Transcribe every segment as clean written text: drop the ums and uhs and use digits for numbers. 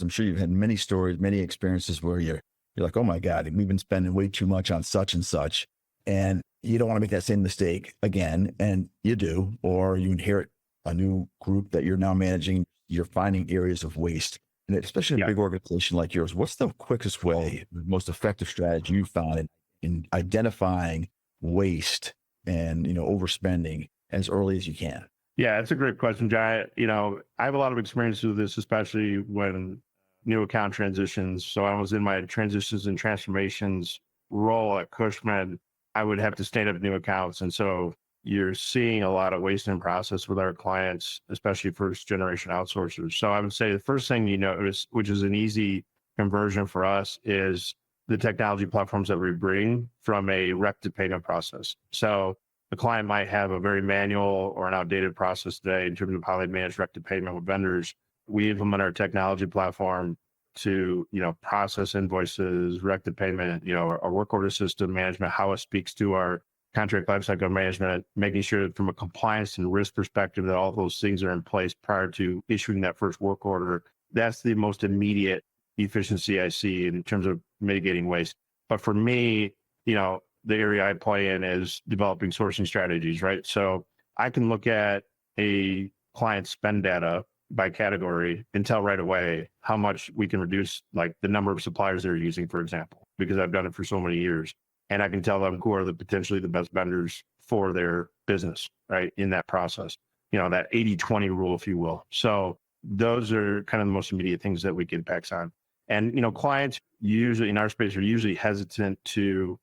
I'm sure you've had many stories, many experiences where you're like, oh my God, we've been spending way too much on such and such. And you don't want to make that same mistake again. And you do, or you inherit a new group that you're now managing. You're finding areas of waste. And especially in a Yeah. big organization like yours, what's the quickest way, the most effective strategy you found in identifying waste and, overspending as early as you can? Yeah, that's a great question, Jai. I have a lot of experience with this, especially when new account transitions. So I was in my transitions and transformations role at Cushman. I would have to stand up new accounts. And so you're seeing a lot of waste in process with our clients, especially first generation outsourcers. So I would say the first thing you notice, which is an easy conversion for us, is the technology platforms that we bring from a rec to payment process. So the client might have a very manual or an outdated process today in terms of how they manage rec to payment with vendors. We implement our technology platform to, process invoices, rec to payment, our work order system management, how it speaks to our contract lifecycle management, making sure that from a compliance and risk perspective that all those things are in place prior to issuing that first work order. That's the most immediate efficiency I see in terms of mitigating waste. But for me, the area I play in is developing sourcing strategies, right? So I can look at a client spend data by category and tell right away how much we can reduce, like the number of suppliers they're using, for example, because I've done it for so many years. And I can tell them who are potentially the best vendors for their business, right? In that process, that 80-20 rule, if you will. So those are kind of the most immediate things that we get impacts on. And, clients usually in our space are usually hesitant to,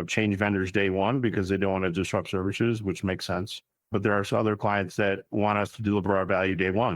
change vendors day one because they don't want to disrupt services, which makes sense. But there are some other clients that want us to deliver our value day one.